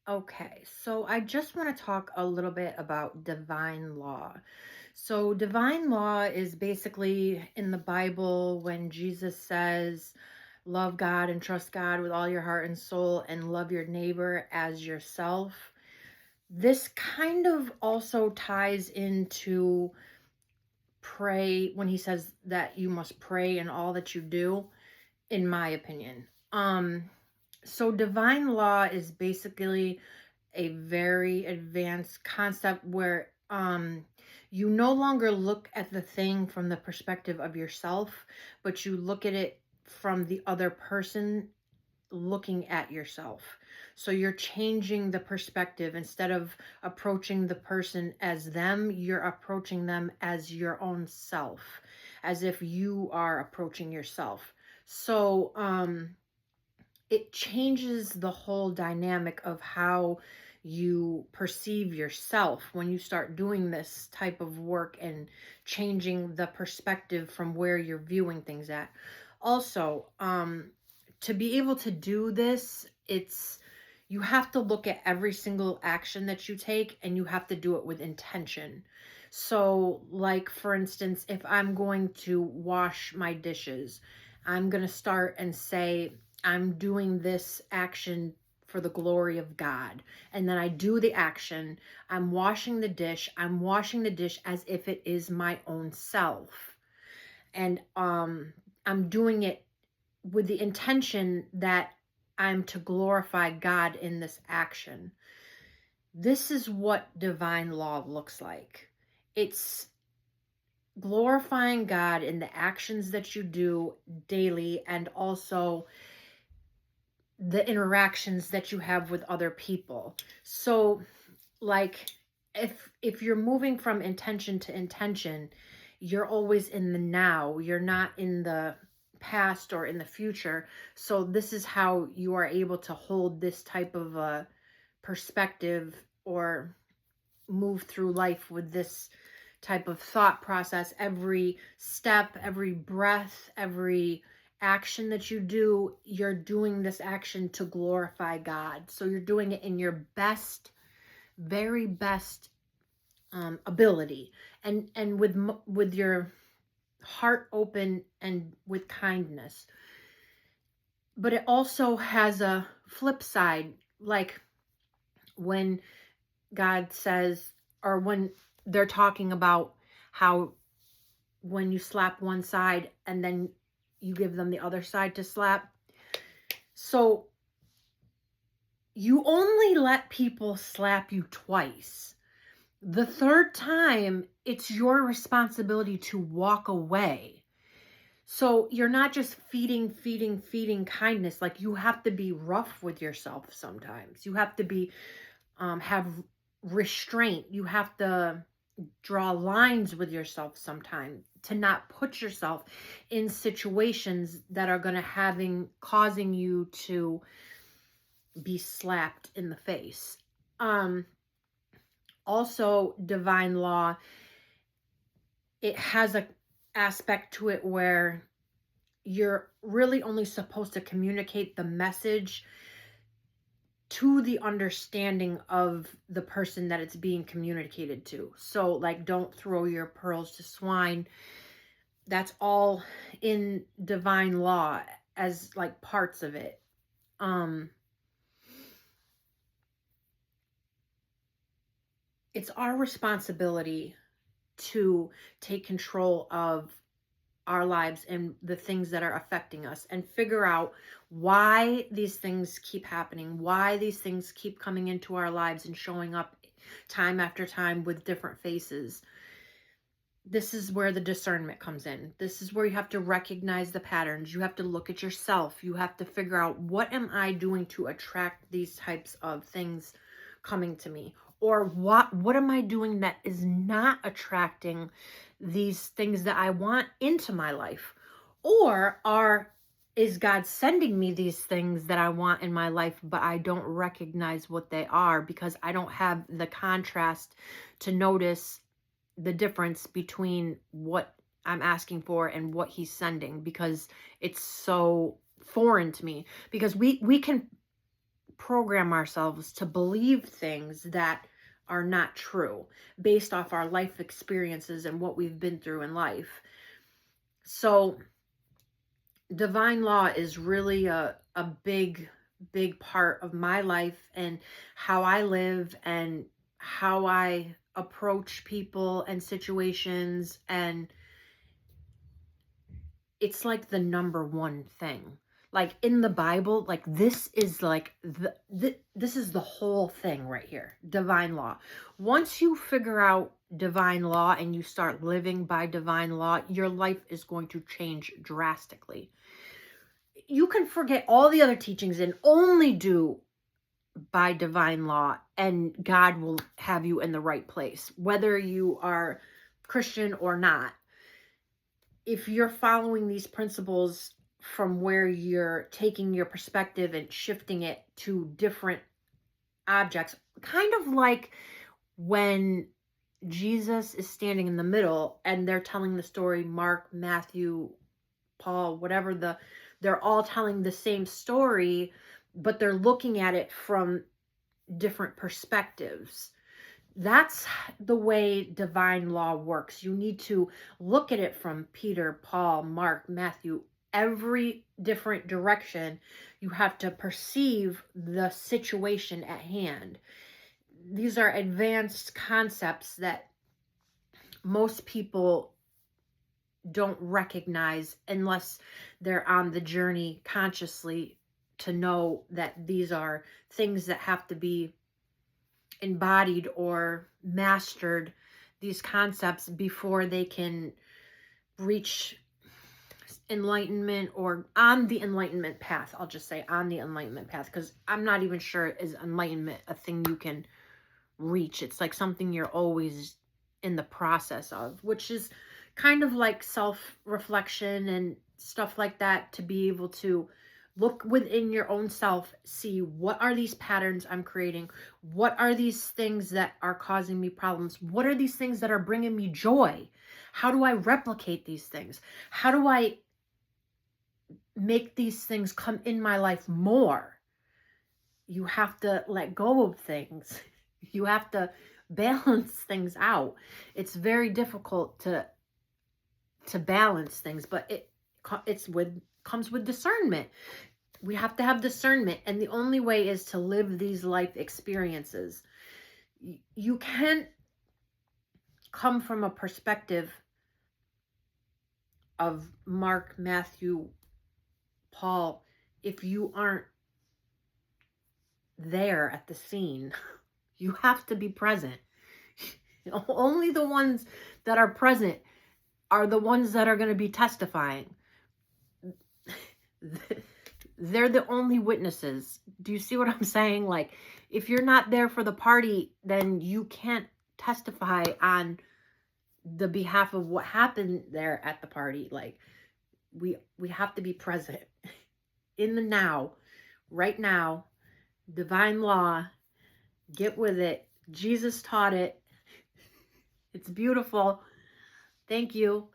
Okay, so I just want to talk a little bit about divine law. So, divine law is basically in the Bible when Jesus says, love God and trust God with all your heart and soul, and love your neighbor as yourself. This kind of also ties into pray when he says that you must pray in all that you do, in my opinion. So, divine law is basically a very advanced concept where you no longer look at the thing from the perspective of yourself, but you look at it from the other person looking at yourself. So you're changing the perspective. Instead of approaching the person as them, you're approaching them as your own self, as if you are approaching yourself. So it changes the whole dynamic of how you perceive yourself when you start doing this type of work and changing the perspective from where you're viewing things at. Also, to be able to do this, it's you have to look at every single action that you take and you have to do it with intention. So, like for instance, if I'm going to wash my dishes, I'm going to start and say, I'm doing this action for the glory of God. And then I do the action. I'm washing the dish. I'm washing the dish as if it is my own self. And I'm doing it with the intention that I'm to glorify God in this action. This is what divine law looks like. It's glorifying God in the actions that you do daily, and also the interactions that you have with other people. So, like, if you're moving from intention to intention, you're always in the now. You're not in the past or in the future. So this is how you are able to hold this type of a perspective, or move through life with this type of thought process. Every step, every breath, every action that you do, you're doing this action to glorify God. So you're doing it in your best, very best ability, and with your heart open and with kindness. But it also has a flip side, like when God says, or when they're talking about how when you slap one side and then you give them the other side to slap. So you only let people slap you twice. The third time, it's your responsibility to walk away. So you're not just feeding kindness. Like, you have to be rough with yourself sometimes. You have to be, have restraint. You have to draw lines with yourself sometimes, to not put yourself in situations that are going to causing you to be slapped in the face. Also, divine law, it has a aspect to it where you're really only supposed to communicate the message to the understanding of the person that it's being communicated to. So, like, don't throw your pearls to swine. That's all in divine law as like parts of it. Um it's our responsibility to take control of our lives and the things that are affecting us, and figure out why these things keep happening, why these things keep coming into our lives and showing up time after time with different faces. This is where the discernment comes in. This is where you have to recognize the patterns. You have to look at yourself. You have to figure out, what am I doing to attract these types of things coming to me? Or what am I doing that is not attracting these things that I want into my life? Or is God sending me these things that I want in my life, but I don't recognize what they are because I don't have the contrast to notice the difference between what I'm asking for and what he's sending, because it's so foreign to me. Because we can program ourselves to believe things that are not true based off our life experiences and what we've been through in life. So divine law is really a big part of my life and how I live and how I approach people and situations. And it's like the number one thing. Like in the Bible, like this is like this is the whole thing right here. Divine law. Once you figure out divine law and you start living by divine law, your life is going to change drastically. You can forget all the other teachings and only do by divine law, and God will have you in the right place, whether you are Christian or not. If you're following these principles from where you're taking your perspective and shifting it to different objects, kind of like when Jesus is standing in the middle and they're telling the story, Mark, Matthew, Paul, whatever, they're all telling the same story, but they're looking at it from different perspectives. That's the way divine law works. You need to look at it from Peter, Paul, Mark, Matthew, every different direction. You have to perceive the situation at hand. These are advanced concepts that most people don't recognize unless they're on the journey consciously to know that these are things that have to be embodied or mastered, these concepts, before they can reach enlightenment or on the enlightenment path. I'll just say on the enlightenment path, because I'm not even sure is enlightenment a thing you can reach. It's like something you're always in the process of, which is kind of like self-reflection and stuff like that, to be able to look within your own self, see what are these patterns I'm creating? What are these things that are causing me problems? What are these things that are bringing me joy? How do I replicate these things? How do I make these things come in my life more? You have to let go of things. You have to balance things out. It's very difficult to balance things, but comes with discernment. We have to have discernment, and the only way is to live these life experiences. You can't come from a perspective of Mark, Matthew, Paul if you aren't there at the scene. You have to be present. Only the ones that are present are the ones that are going to be testifying. They're the only witnesses. Do you see what I'm saying? Like, if you're not there for the party, then you can't testify on the behalf of what happened there at the party. Like, we have to be present in the now, right now. Divine law, get with it. Jesus taught it. It's beautiful. Thank you.